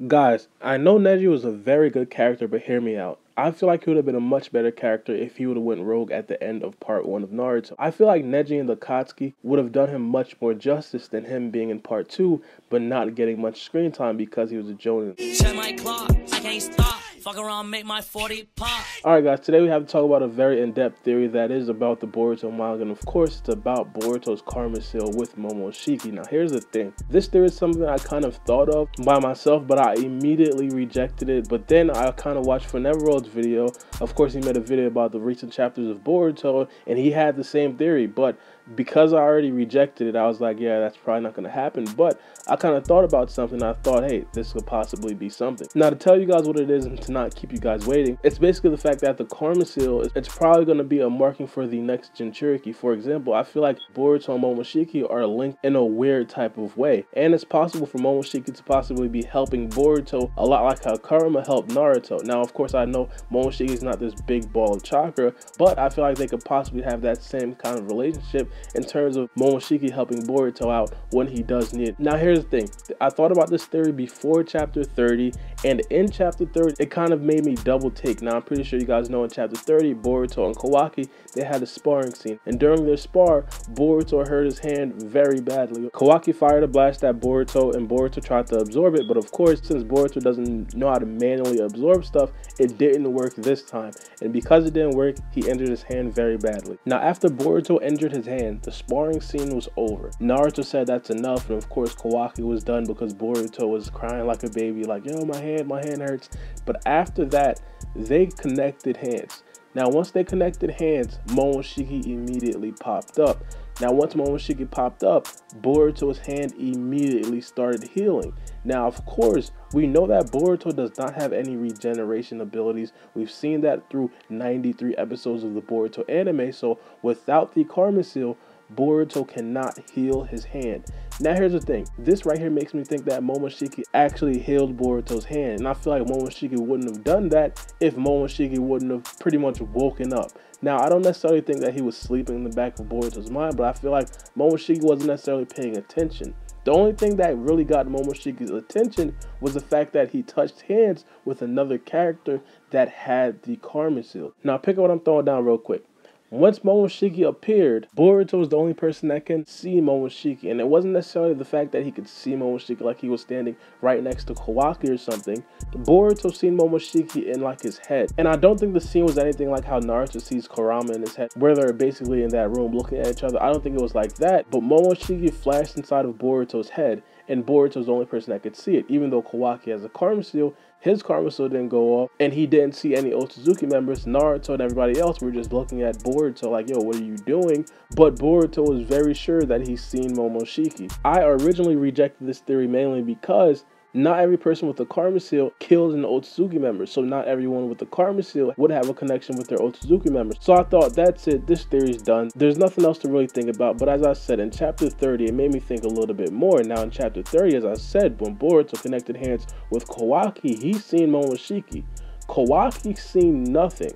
Guys, I know Neji was a very good character, but hear me out. I feel like he would have been a much better character if he would have went rogue at the end of part 1 of Naruto. I feel like Neji and the Akatsuki would have done him much more justice than him being in part 2, but not getting much screen time because he was a Jonin. Check my clock, I can't stop. Fuck around, make my 40 pop. Alright guys, today we have to talk about a very in-depth theory that is about the Boruto manga, and of course it's about Boruto's Karma seal with Momoshiki. Now here's the thing, this theory is something I kind of thought of by myself, but I immediately rejected it. But then I kind of watched Funeverald's video. Of course he made a video about the recent chapters of Boruto, and he had the same theory, but because I already rejected it, I was like, yeah, that's probably not going to happen. But I kind of thought about something. I thought, hey, this could possibly be something. Now, to tell you guys what it is and to not keep you guys waiting, it's basically the fact that the Karma seal, it's probably going to be a marking for the next Jinchuuriki. For example, I feel like Boruto and Momoshiki are linked in a weird type of way. And it's possible for Momoshiki to possibly be helping Boruto a lot like how Kurama helped Naruto. Now, of course, I know Momoshiki is not this big ball of chakra, but I feel like they could possibly have that same kind of relationship in terms of Momoshiki helping Boruto out when he does need it. Now here's the thing, I thought about this theory before chapter 30, and in chapter 30 it kind of made me double take. Now I'm pretty sure you guys know in chapter 30 Boruto and Kawaki, they had a sparring scene, and during their spar Boruto hurt his hand very badly. Kawaki fired a blast at Boruto and Boruto tried to absorb it, but of course since Boruto doesn't know how to manually absorb stuff, it didn't work this time, and because it didn't work he injured his hand very badly. Now after Boruto injured his hand, the sparring scene was over. Naruto said that's enough, and of course Kawaki was done because Boruto was crying like a baby, like, yo, my hand hurts. But after that, they connected hands. Now once they connected hands, Momoshiki immediately popped up. Now once Momoshiki popped up, Boruto's hand immediately started healing. Now of course, we know that Boruto does not have any regeneration abilities. We've seen that through 93 episodes of the Boruto anime, so without the Karma seal, Boruto cannot heal his hand. Now here's the thing, this right here makes me think that Momoshiki actually healed Boruto's hand, and I feel like Momoshiki wouldn't have done that if Momoshiki wouldn't have pretty much woken up. Now I don't necessarily think that he was sleeping in the back of Boruto's mind, but I feel like Momoshiki wasn't necessarily paying attention. The only thing that really got Momoshiki's attention was the fact that he touched hands with another character that had the Karma seal. Now pick up what I'm throwing down real quick. Once Momoshiki appeared, Boruto was the only person that can see Momoshiki, and it wasn't necessarily the fact that he could see Momoshiki like he was standing right next to Kawaki or something. Boruto seen Momoshiki in like his head, and I don't think the scene was anything like how Naruto sees Kurama in his head, where they're basically in that room looking at each other. I don't think it was like that, but Momoshiki flashed inside of Boruto's head, and Boruto's the only person that could see it. Even though Kawaki has a Karma seal, his Karma seal didn't go off, and he didn't see any Otsutsuki members. Naruto and everybody else were just looking at Boruto like, yo, what are you doing? But Boruto was very sure that he's seen Momoshiki. I originally rejected this theory mainly because not every person with a Karma seal kills an Otsutsuki member, so not everyone with a Karma seal would have a connection with their Otsutsuki members. So I thought, that's it, this theory's done. There's nothing else to really think about, but as I said, in chapter 30, it made me think a little bit more. Now in chapter 30, as I said, when Boruto connected hands with Kawaki, he's seen Momoshiki. Kawaki seen nothing.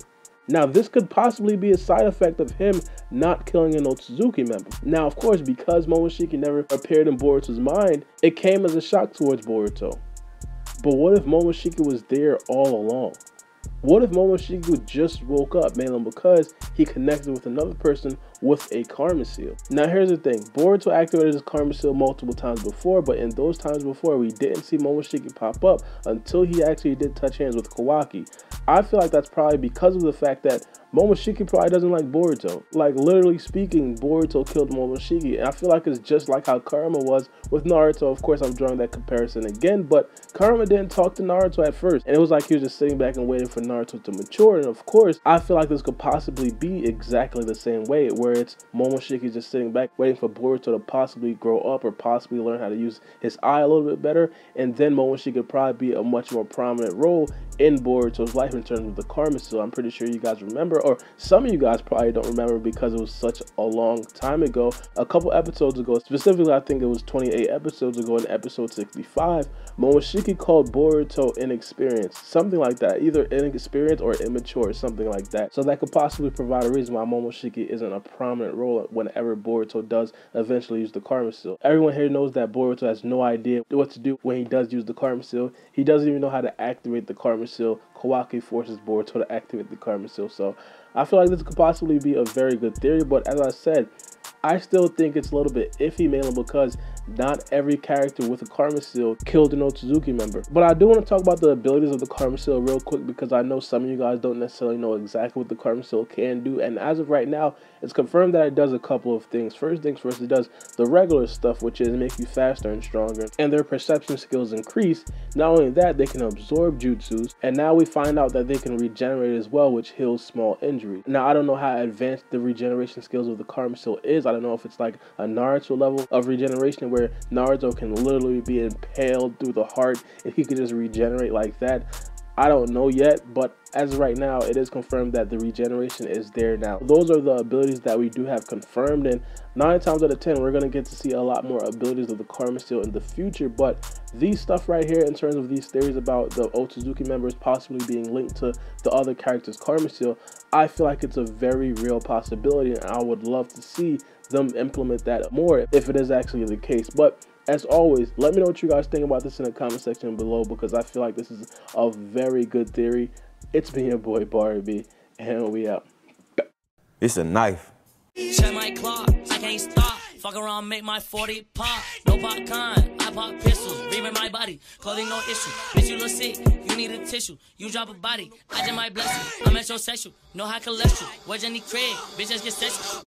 Now this could possibly be a side effect of him not killing an Otsutsuki member. Now of course, because Momoshiki never appeared in Boruto's mind, it came as a shock towards Boruto. But what if Momoshiki was there all along? What if Momoshiki just woke up mainly because he connected with another person with a Karma seal? Now here's the thing, Boruto activated his Karma seal multiple times before, but in those times before, we didn't see Momoshiki pop up until he actually did touch hands with Kawaki. I feel like that's probably because of the fact that Momoshiki probably doesn't like Boruto. Like literally speaking, Boruto killed Momoshiki, and I feel like it's just like how Karma was with Naruto. Of course, I'm drawing that comparison again, but Karma didn't talk to Naruto at first, and it was like he was just sitting back and waiting for Naruto to mature. And of course, I feel like this could possibly be exactly the same way, where it's Momoshiki just sitting back waiting for Boruto to possibly grow up or possibly learn how to use his eye a little bit better, and then Momoshiki could probably be a much more prominent role in Boruto's life in terms of the Karma seal. I'm pretty sure you guys remember remember, or some of you guys probably don't remember because it was such a long time ago, a couple episodes ago, specifically I think it was 28 episodes ago in episode 65, Momoshiki called Boruto inexperienced, something like that, either inexperienced or immature, something like that. So that could possibly provide a reason why Momoshiki isn't a prominent role whenever Boruto does eventually use the Karma Seal. Everyone here knows that Boruto has no idea what to do when he does use the Karma Seal. He doesn't even know how to activate the Karma Seal. Kawaki forces Boruto to activate the Karma Seal. So I feel like this could possibly be a very good theory, but as I said, I still think it's a little bit iffy, mainly because not every character with a Karma Seal killed an Otsutsuki member. But I do want to talk about the abilities of the Karma Seal real quick, because I know some of you guys don't necessarily know exactly what the Karma Seal can do. And as of right now, it's confirmed that it does a couple of things. First things first, it does the regular stuff, which is make you faster and stronger, and their perception skills increase. Not only that, they can absorb jutsus, and now we find out that they can regenerate as well, which heals small injuries. Now, I don't know how advanced the regeneration skills of the Karma Seal is. I don't know if it's like a Naruto level of regeneration where Naruto can literally be impaled through the heart and he could just regenerate like that. I don't know yet, but as of right now, it is confirmed that the regeneration is there now. Those are the abilities that we do have confirmed, and 9 times out of 10, we're going to get to see a lot more abilities of the Karma Seal in the future. But these stuff right here, in terms of these theories about the Otsutsuki members possibly being linked to the other characters' Karma Seal, I feel like it's a very real possibility, and I would love to see them implement that more if it is actually the case. But as always, let me know what you guys think about this in the comment section below, because I feel like this is a very good theory. It's been your boy Baara, and we out. It's a knife. Check my clock, I can't stop. Fuck around, make my 40 pop. No popcorn, I pop pistols. Reaving my body, clothing no issue. Bitch, you look sick, you need a tissue. You drop a body, I just might bless you. I'm metrosexual, no high cholesterol. Where's Jenny Craig? Bitch, just get sexual.